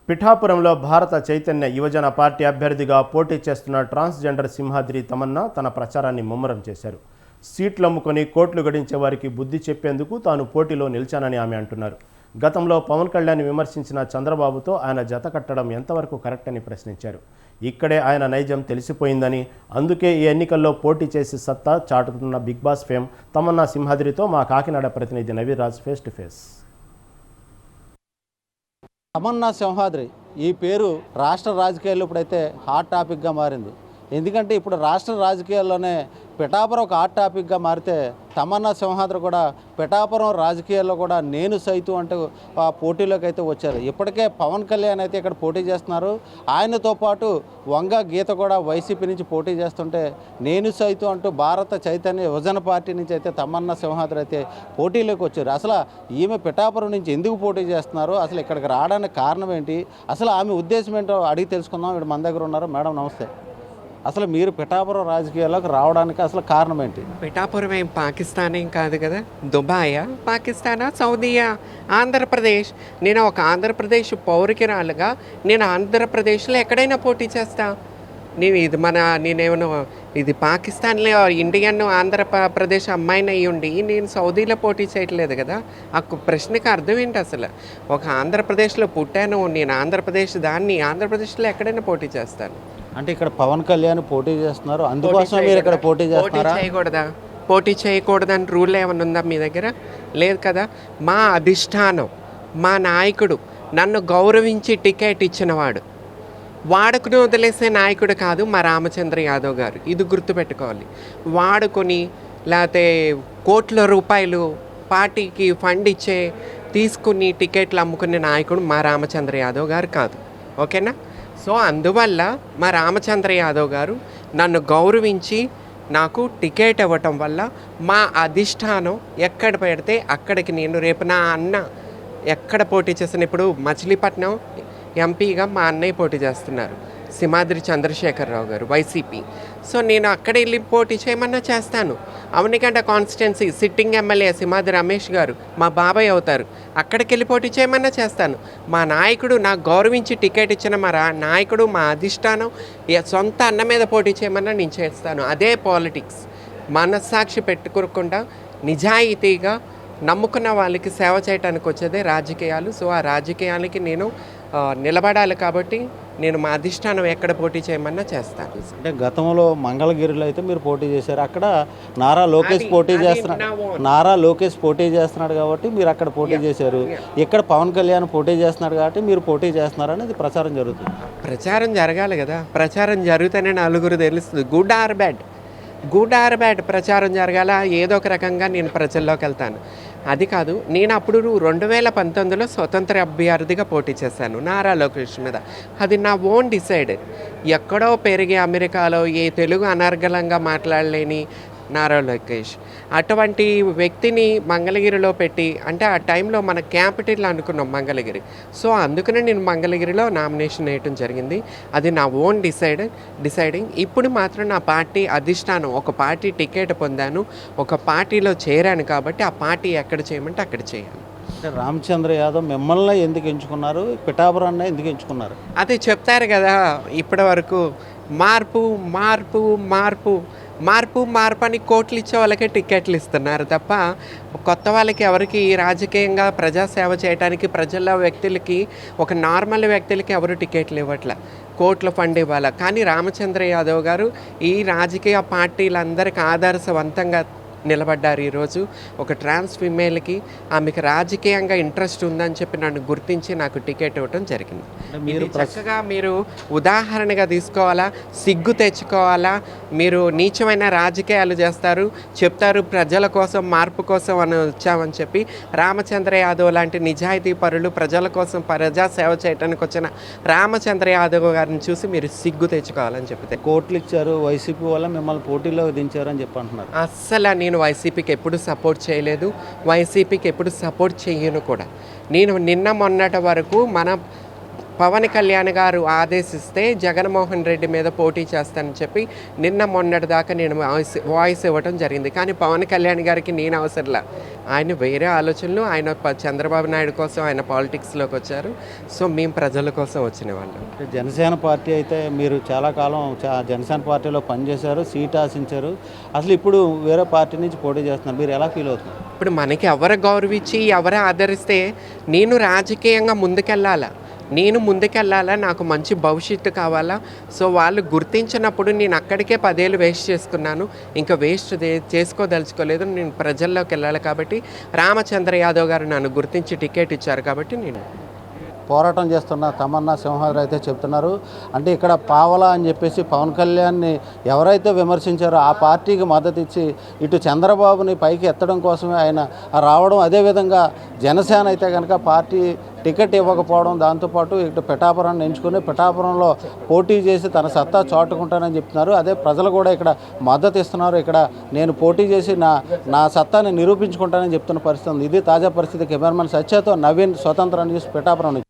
పిఠాపురంలో భారత చైతన్య యువజన పార్టీ అభ్యర్థిగా పోటీ చేస్తున్న ట్రాన్స్జెండర్ సింహాద్రి తమన్నా తన ప్రచారాన్ని ముమ్మరం చేశారు. సీట్లు అమ్ముకొని కోట్లు గడించే వారికి బుద్ధి చెప్పేందుకు తాను పోటీలో నిలిచానని ఆమె అంటున్నారు. గతంలో పవన్ కళ్యాణ్ విమర్శించిన చంద్రబాబుతో ఆయన జత కట్టడం ఎంతవరకు కరెక్ట్ అని ప్రశ్నించారు. ఇక్కడే ఆయన నైజం తెలిసిపోయిందని, అందుకే ఈ ఎన్నికల్లో పోటీ చేసి సత్తా చాటుతున్న బిగ్ బాస్ ఫేమ్ తమన్నా సింహాద్రితో మా కాకినాడ ప్రతినిధి Naviraj face to face. Tamanna Simhadri ఈ పేరు రాష్ట్ర రాజకీయాల్లో ఇప్పుడైతే హాట్ టాపిక్గా మారింది. ఎందుకంటే ఇప్పుడు రాష్ట్ర రాజకీయాల్లోనే పిఠాపురం ఒక హాట్ టాపిక్గా మారితే తమన్నా సింహాద్రి కూడా పిఠాపురం రాజకీయాల్లో కూడా నేను సైతం అంటూ పోటీలోకి అయితే వచ్చారు. ఇప్పటికే పవన్ కళ్యాణ్ అయితే ఇక్కడ పోటీ చేస్తున్నారు. ఆయనతో పాటు వంగ గీత కూడా వైసీపీ నుంచి పోటీ చేస్తుంటే నేను సైతం అంటూ భారత చైతన్య యువజన పార్టీ నుంచి అయితే తమన్నా సింహాద్రి అయితే పోటీలోకి వచ్చారు. అసలు ఈమె పిఠాపురం నుంచి ఎందుకు పోటీ చేస్తున్నారు, అసలు ఇక్కడికి రావడానికి కారణం ఏంటి, అసలు ఆమె ఉద్దేశం ఏంటో అడిగి తెలుసుకుందాం. ఇక్కడ మన దగ్గర ఉన్నారు. మేడం నమస్తే. అసలు మీరు పిఠాపురం రాజకీయాల్లోకి రావడానికి అసలు కారణం ఏంటి? పిఠాపురం ఏం పాకిస్తాన్ ఏం కాదు కదా, దుబాయా, పాకిస్తానా, సౌదీయా, ఆంధ్రప్రదేశ్. నేను ఒక ఆంధ్రప్రదేశ్ పౌరికిరాలుగా నేను ఆంధ్రప్రదేశ్లో ఎక్కడైనా పోటీ చేస్తా. నేనేమన్నా ఇది పాకిస్తాన్లో ఇండియన్ ఆంధ్రప్రదేశ్ అమ్మాయిని అయ్యి ఉండి నేను సౌదీలో పోటీ చేయట్లేదు కదా. ఆ ప్రశ్నకి అర్థం ఏంటి? అసలు ఒక ఆంధ్రప్రదేశ్లో పుట్టాను, నేను ఆంధ్రప్రదేశ్లో ఎక్కడైనా పోటీ చేస్తాను. అంటే ఇక్కడ పవన్ కళ్యాణ్ పోటీ చేస్తున్నారు, అందుకోసం మీరు ఇక్కడ పోటీ చేయకూడదా? పోటీ చేయకూడదని రూల్ ఏమైనా ఉందా మీ దగ్గర? లేదు కదా. మా అధిష్టానం, మా నాయకుడు నన్ను గౌరవించి టికెట్ ఇచ్చినవాడు, వాడుకుని వదిలేసే నాయకుడు కాదు మా రామచంద్ర యాదవ్ గారు. ఇది గుర్తుపెట్టుకోవాలి. వాడుకొని లేకపోతే కోట్ల రూపాయలు పార్టీకి ఫండ్ ఇచ్చే తీసుకుని టికెట్లు అమ్ముకునే నాయకుడు మా రామచంద్ర యాదవ్ గారు కాదు. ఓకేనా? సో అందువల్ల మా రామచంద్ర యాదవ్ గారు నన్ను గౌరవించి నాకు టికెట్ ఇవ్వటం వల్ల మా అధిష్టానం ఎక్కడ పెడితే అక్కడికి నేను రేపు నా అన్న ఎక్కడ పోటీ చేసిన, ఇప్పుడు మచిలీపట్నం ఎంపీగా మా అన్నయ్య పోటీ చేస్తున్నారు, సింహాద్రి చంద్రశేఖరరావు గారు, వైసీపీ. సో నేను అక్కడ వెళ్ళి పోటీ చేయమన్నా చేస్తాను. అవనికంట constituency sitting MLA Simhadri Ramesh గారు మా బాబాయ్ అవుతారు, అక్కడికి వెళ్ళి పోటీ చేయమన్నా చేస్తాను. మా నాయకుడు నాకు గౌరవించి టికెట్ ఇచ్చిన మా నాయకుడు, మా అధిష్టానం సొంత అన్న మీద పోటీ చేయమన్నా నేను చేస్తాను. అదే పాలిటిక్స్. మనస్సాక్షి పెట్టుకోకుండా నిజాయితీగా నమ్ముకున్న వాళ్ళకి సేవ చేయడానికి వచ్చేదే రాజకీయాలు. సో ఆ రాజకీయాలకి నేను నిలబడాలి కాబట్టి నేను మా అధిష్టానం ఎక్కడ పోటీ చేయమన్నా చేస్తాను. అంటే గతంలో మంగళగిరిలో అయితే మీరు పోటీ చేశారు, అక్కడ నారా లోకేష్ పోటీ చేస్తున్నాడు కాబట్టి మీరు అక్కడ పోటీ చేశారు. ఇక్కడ పవన్ కళ్యాణ్ పోటీ చేస్తున్నాడు కాబట్టి మీరు పోటీ చేస్తున్నారు అనేది ప్రచారం జరుగుతుంది. ప్రచారం జరగాలి కదా. ప్రచారం జరిగితేనే నలుగురు తెలుస్తుంది. గుడ్ ఆర్ బ్యాడ్ ప్రచారం జరగాల. ఏదో ఒక రకంగా నేను ప్రజల్లోకి వెళ్తాను. అది కాదు, నేను అప్పుడు 2019లో స్వతంత్ర అభ్యర్థిగా పోటీ చేశాను నారా లోకేష్ మీద. అది నా ఓన్ డిసైడ్. ఎక్కడో పెరిగి అమెరికాలో ఏ తెలుగు అనర్గళంగా మాట్లాడలేని నారా లోకేష్ అటువంటి వ్యక్తిని మంగళగిరిలో పెట్టి, అంటే ఆ టైంలో మన క్యాపిటల్ అనుకున్నాం మంగళగిరి. సో అందుకనే నేను మంగళగిరిలో నామినేషన్ వేయటం జరిగింది. అది నా ఓన్ డిసైడింగ్. ఇప్పుడు మాత్రం నా పార్టీ అధిష్టానం, ఒక పార్టీ టికెట్ పొందాను, ఒక పార్టీలో చేరాను కాబట్టి ఆ పార్టీ ఎక్కడ చేయమంటే అక్కడ చేయాలి. అంటే రామచంద్ర యాదవ్ మిమ్మల్ని ఎందుకు ఎంచుకున్నారు, పిఠాపురాన్ని ఎందుకు ఎంచుకున్నారు? అదే చెప్తారు కదా ఇప్పటి వరకు, మార్పు అని కోట్లు ఇచ్చే వాళ్ళకే టికెట్లు ఇస్తున్నారు తప్ప కొత్త వాళ్ళకి ఎవరికి రాజకీయంగా ప్రజాసేవ చేయడానికి ప్రజల వ్యక్తులకి, ఒక నార్మల్ వ్యక్తులకి ఎవరు టికెట్లు ఇవ్వట్లే, కోట్ల ఫండ్ ఇవ్వాలి. కానీ రామచంద్ర యాదవ్ గారు ఈ రాజకీయ పార్టీలందరికీ ఆదర్శవంతంగా నిలబడ్డారు. ఈరోజు ఒక ట్రాన్స్ ఫిమేల్కి ఆమెకు రాజకీయంగా ఇంట్రెస్ట్ ఉందని చెప్పి నన్ను గుర్తించి నాకు టికెట్ ఇవ్వడం జరిగింది. మీరు చక్కగా మీరు ఉదాహరణగా తీసుకోవాలా, సిగ్గు తెచ్చుకోవాలా. మీరు నీచమైన రాజకీయాలు చేస్తారు, చెప్తారు ప్రజల కోసం, మార్పు కోసం అని వచ్చామని చెప్పి. రామచంద్ర యాదవ్ లాంటి నిజాయితీ పరులు, ప్రజల కోసం ప్రజా సేవ చేయడానికి వచ్చిన రామచంద్ర యాదవ్ గారిని చూసి మీరు సిగ్గు తెచ్చుకోవాలని చెప్తే. కోట్లు ఇచ్చారు, వైసీపీ వల్ల మిమ్మల్ని పోటీలో దించారని చెప్పి అంటున్నారు. అస్సలు నేను వైసీపీకి ఎప్పుడు సపోర్ట్ చేయలేదు, వైసీపీకి ఎప్పుడు సపోర్ట్ చేయను కూడా. నేను నిన్న మొన్నటి వరకు మన పవన్ కళ్యాణ్ గారు ఆదేశిస్తే జగన్మోహన్ రెడ్డి మీద పోటీ చేస్తానని చెప్పి నిన్న మొన్నటి దాకా నేను వాయిస్ ఇవ్వటం జరిగింది. కానీ పవన్ కళ్యాణ్ గారికి నేను అవసరంలా, ఆయన వేరే ఆలోచనలు, ఆయన చంద్రబాబు నాయుడు కోసం ఆయన పాలిటిక్స్లోకి వచ్చారు. సో మేము ప్రజల కోసం వచ్చిన వాళ్ళం. జనసేన పార్టీ అయితే మీరు చాలా కాలం జనసేన పార్టీలో పనిచేశారు, సీట్ ఆశించారు. అసలు ఇప్పుడు వేరే పార్టీ నుంచి పోటీ చేస్తున్నారు, మీరు ఎలా ఫీల్ అవుతున్నారు? ఇప్పుడు మనకి ఎవరు గౌరవించి ఎవరు ఆదరిస్తే నేను రాజకీయంగా ముందుకెళ్ళాలా, నాకు మంచి భవిష్యత్తు కావాలా. సో వాళ్ళు గుర్తించినప్పుడు నేను అక్కడికే 10 ఏళ్ళు వేస్ట్ చేసుకున్నాను, ఇంకా వేస్ట్ చేసుకోదలుచుకోలేదు. నేను ప్రజల్లోకి వెళ్ళాలి కాబట్టి రామచంద్ర యాదవ్ గారు నన్ను గుర్తించి టికెట్ ఇచ్చారు కాబట్టి నేను పోరాటం చేస్తున్న తమన్నా సింహాద్రి అయితే చెప్తున్నారు. అంటే ఇక్కడ పావలా అని చెప్పేసి పవన్ కళ్యాణ్ని ఎవరైతే విమర్శించారో ఆ పార్టీకి మద్దతు ఇచ్చి ఇటు చంద్రబాబుని పైకి ఎత్తడం కోసమే ఆయన రావడం. అదేవిధంగా జనసేన అయితే కనుక పార్టీ టికెట్ ఇవ్వకపోవడం, దాంతోపాటు ఇటు పిఠాపురాన్ని ఎంచుకుని పిఠాపురంలో పోటీ చేసి తన సత్తా చాటుకుంటానని చెప్తున్నారు. అదే ప్రజలు కూడా ఇక్కడ మద్దతు ఇస్తున్నారు. ఇక్కడ నేను పోటీ చేసి నా సత్తాని నిరూపించుకుంటానని చెప్తున్న పరిస్థితి ఉంది. ఇది తాజా పరిస్థితి. కెమెరామెన్ సత్యతో నవీన్, స్వతంత్ర న్యూస్, పిఠాపురం నుంచి.